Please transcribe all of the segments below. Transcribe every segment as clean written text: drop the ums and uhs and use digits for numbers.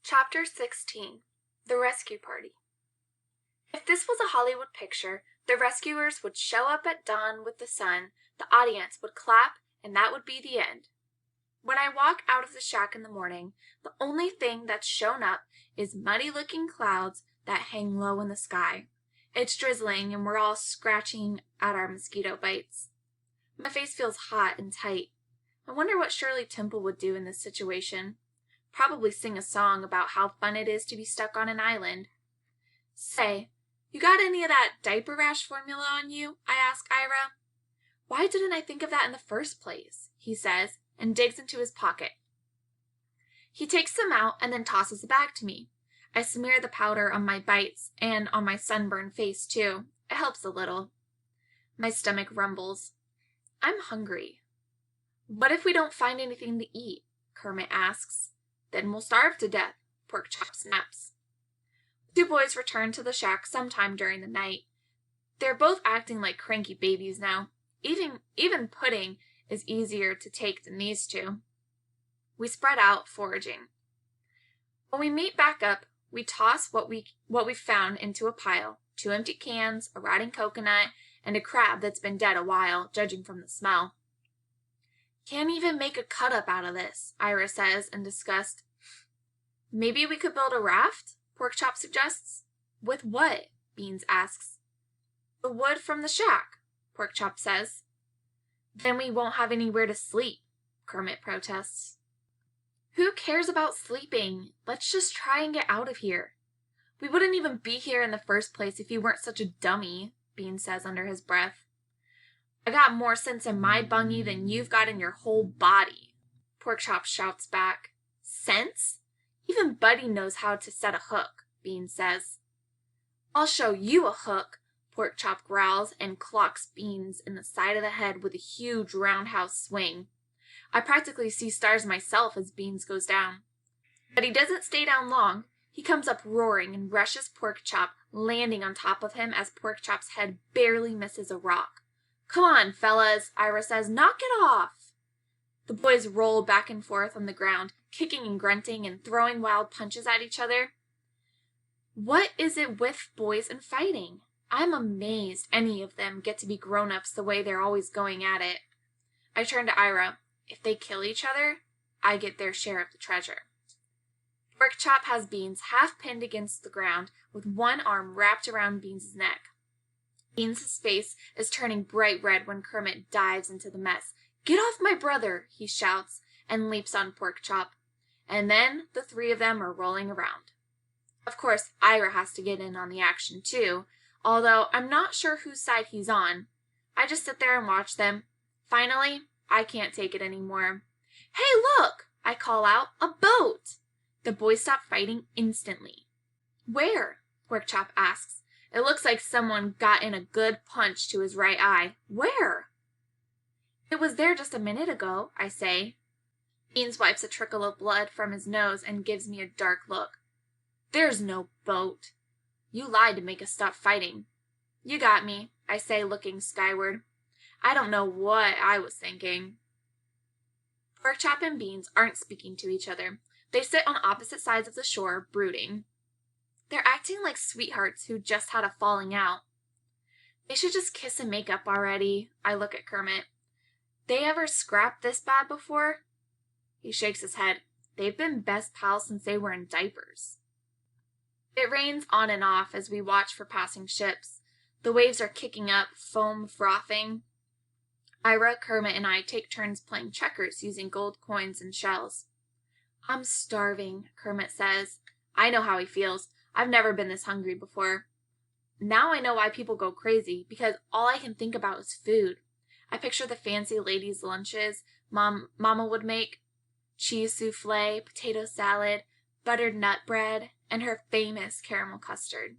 Chapter 16 The Rescue Party. If this was a Hollywood picture, the rescuers would show up at dawn with the sun, the audience would clap, and that would be the end. When I walk out of the shack in the morning, the only thing that's shown up is muddy-looking clouds that hang low in the sky. It's drizzling and we're all scratching at our mosquito bites. My face feels hot and tight. I wonder what Shirley Temple would do in this situation. Probably sing a song about how fun it is to be stuck on an island. Say, you got any of that diaper rash formula on you? I ask Ira. Why didn't I think of that in the first place? He says, and digs into his pocket. He takes some out and then tosses it back to me. I smear the powder on my bites and on my sunburned face too. It helps a little. My stomach rumbles. I'm hungry. What if we don't find anything to eat? Kermit asks. Then we'll starve to death, Porkchop snaps. The two boys return to the shack sometime during the night. They're both acting like cranky babies now. Even pudding is easier to take than these two. We spread out foraging. When we meet back up, we toss what we found into a pile. 2 empty cans, a rotting coconut, and a crab that's been dead a while, judging from the smell. Can't even make a cut-up out of this, Ira says in disgust. Maybe we could build a raft? Porkchop suggests. With what? Beans asks. The wood from the shack, Porkchop says. Then we won't have anywhere to sleep, Kermit protests. Who cares about sleeping? Let's just try and get out of here. We wouldn't even be here in the first place if you weren't such a dummy, Bean says under his breath. I got more sense in my bungie than you've got in your whole body, Porkchop shouts back. Sense? Even Buddy knows how to set a hook, Bean says. I'll show you a hook, Porkchop growls and clocks Beans in the side of the head with a huge roundhouse swing. I practically see stars myself as Beans goes down. But he doesn't stay down long. He comes up roaring and rushes Porkchop, landing on top of him as Porkchop's head barely misses a rock. Come on, fellas, Ira says, knock it off. The boys roll back and forth on the ground, kicking and grunting and throwing wild punches at each other. What is it with boys and fighting? I'm amazed any of them get to be grown-ups the way they're always going at it. I turn to Ira. If they kill each other, I get their share of the treasure. Porkchop has Beans half pinned against the ground with one arm wrapped around Beans' neck. Beans' face is turning bright red when Kermit dives into the mess. Get off my brother, he shouts, and leaps on Porkchop. And then the three of them are rolling around. Of course, Ira has to get in on the action too, although I'm not sure whose side he's on. I just sit there and watch them. Finally, I can't take it anymore. Hey, look! I call out. A boat! The boys stop fighting instantly. Where? Porkchop asks. It looks like someone got in a good punch to his right eye. Where? It was there just a minute ago, I say. Beans wipes a trickle of blood from his nose and gives me a dark look. There's no boat. You lied to make us stop fighting. You got me, I say, looking skyward. I don't know what I was thinking. Porkchop and Beans aren't speaking to each other. They sit on opposite sides of the shore, brooding. They're acting like sweethearts who just had a falling out. They should just kiss and make up already, I look at Kermit. They ever scrapped this bad before? He shakes his head. They've been best pals since they were in diapers. It rains on and off as we watch for passing ships. The waves are kicking up, foam frothing. Ira, Kermit, and I take turns playing checkers using gold coins and shells. I'm starving, Kermit says. I know how he feels. I've never been this hungry before. Now I know why people go crazy, because all I can think about is food. I picture the fancy ladies' lunches Mama would make. Cheese souffle, potato salad, buttered nut bread, and her famous caramel custard.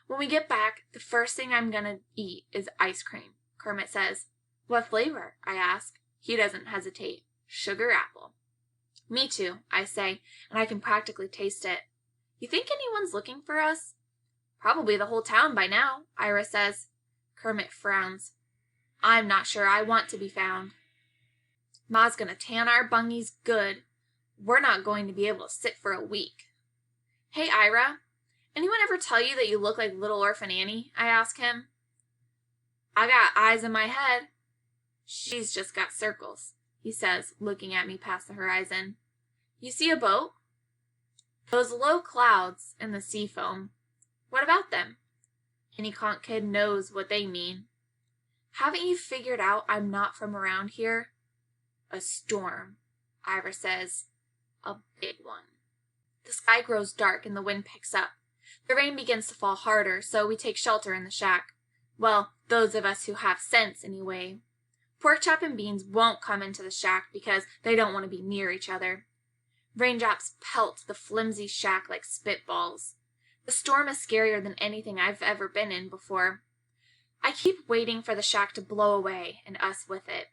When we get back, the first thing I'm gonna eat is ice cream, Kermit says. What flavor? I ask. He doesn't hesitate. Sugar apple. Me too, I say, and I can practically taste it. You think anyone's looking for us? Probably the whole town by now, Ira says. Kermit frowns. I'm not sure I want to be found. Ma's gonna tan our bungies good. We're not going to be able to sit for a week. Hey, Ira, anyone ever tell you that you look like Little Orphan Annie? I ask him. I got eyes in my head. She's just got circles, he says, looking at me past the horizon. You see a boat? Those low clouds in the sea foam. What about them? Any conch kid knows what they mean. Haven't you figured out I'm not from around here? A storm, Ira says. A big one. The sky grows dark and the wind picks up. The rain begins to fall harder, so we take shelter in the shack. Well, those of us who have sense, anyway. Porkchop and Beans won't come into the shack because they don't want to be near each other. Raindrops pelt the flimsy shack like spitballs. The storm is scarier than anything I've ever been in before. I keep waiting for the shack to blow away, and us with it.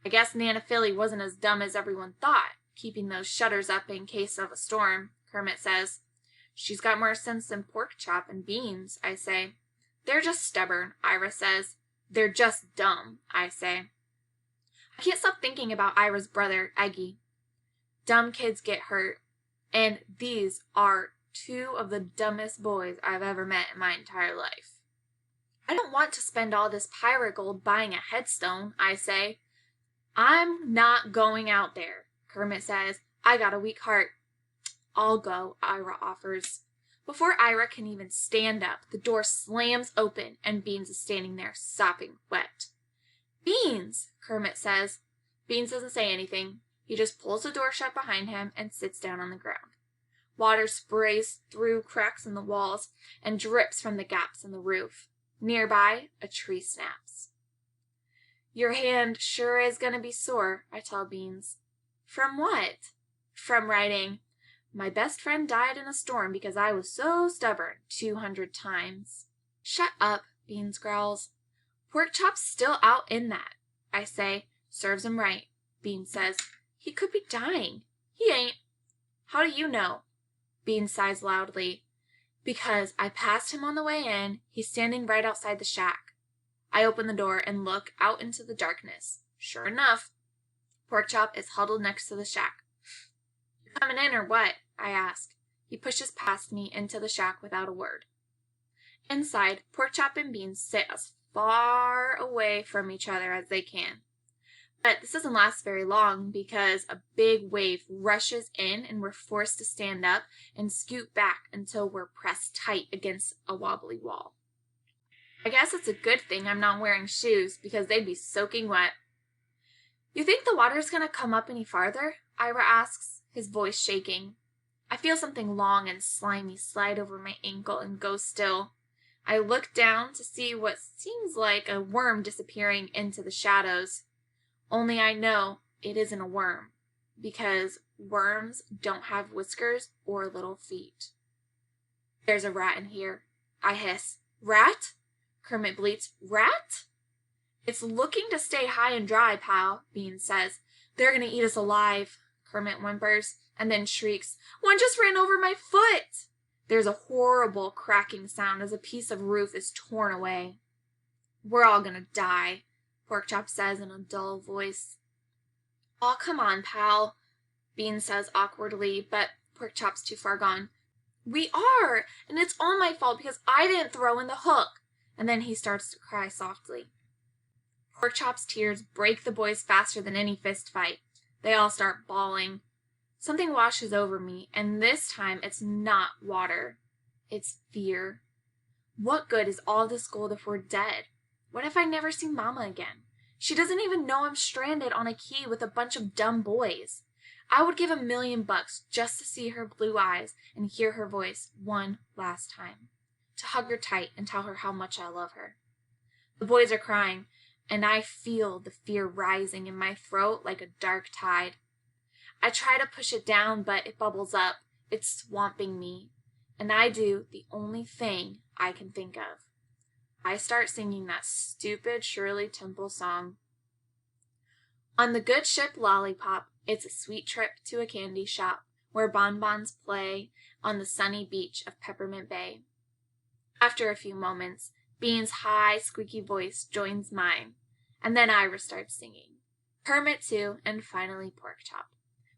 I guess Nana Philly wasn't as dumb as everyone thought, keeping those shutters up in case of a storm, Kermit says. She's got more sense than Porkchop and Beans, I say. They're just stubborn, Ira says. They're just dumb, I say. I can't stop thinking about Ira's brother, Eggy. Dumb kids get hurt, and these are two of the dumbest boys I've ever met in my entire life. I don't want to spend all this pirate gold buying a headstone, I say. I'm not going out there, Kermit says. I got a weak heart. I'll go, Ira offers. Before Ira can even stand up, the door slams open and Beans is standing there sopping wet. Beans, Kermit says. Beans doesn't say anything. He just pulls the door shut behind him and sits down on the ground. Water sprays through cracks in the walls and drips from the gaps in the roof. Nearby, a tree snaps. Your hand sure is going to be sore, I tell Beans. From what? From writing, my best friend died in a storm because I was so stubborn 200 times. Shut up, Beans growls. Porkchop's still out in that, I say. Serves him right, Beans says. He could be dying. He ain't. How do you know? Beans sighs loudly. Because I passed him on the way in. He's standing right outside the shack. I open the door and look out into the darkness. Sure enough, Porkchop is huddled next to the shack. You coming in or what? I ask. He pushes past me into the shack without a word. Inside, Porkchop and Beans sit as far away from each other as they can. But this doesn't last very long because a big wave rushes in and we're forced to stand up and scoot back until we're pressed tight against a wobbly wall. I guess it's a good thing I'm not wearing shoes because they'd be soaking wet. You think the water's going to come up any farther? Ira asks, his voice shaking. I feel something long and slimy slide over my ankle and go still. I look down to see what seems like a worm disappearing into the shadows. Only I know it isn't a worm, because worms don't have whiskers or little feet. There's a rat in here, I hiss. Rat? Kermit bleats. Rat? It's looking to stay high and dry, pal, Beans says. They're going to eat us alive, Kermit whimpers, and then shrieks, One just ran over my foot! There's a horrible cracking sound as a piece of roof is torn away. We're all going to die, Porkchop says in a dull voice. Aw, come on, pal, Beans says awkwardly, but Porkchop's too far gone. We are, and it's all my fault because I didn't throw in the hook. And then he starts to cry softly. Porkchop's tears break the boys faster than any fist fight. They all start bawling. Something washes over me, and this time it's not water. It's fear. What good is all this gold if we're dead? What if I never see Mama again? She doesn't even know I'm stranded on a key with a bunch of dumb boys. I would give $1,000,000 just to see her blue eyes and hear her voice one last time. To hug her tight and tell her how much I love her. The boys are crying, and I feel the fear rising in my throat like a dark tide. I try to push it down, but it bubbles up. It's swamping me, and I do the only thing I can think of. I start singing that stupid Shirley Temple song. On the good ship Lollipop, it's a sweet trip to a candy shop where bonbons play on the sunny beach of Peppermint Bay. After a few moments, Bean's high, squeaky voice joins mine, and then Ira starts singing. Kermit too, and finally Porkchop.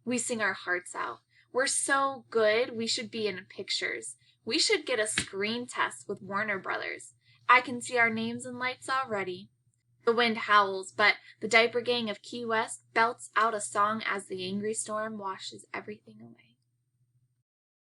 We sing our hearts out. We're so good we should be in pictures. We should get a screen test with Warner Brothers. I can see our names in lights already. The wind howls, but the diaper gang of Key West belts out a song as the angry storm washes everything away.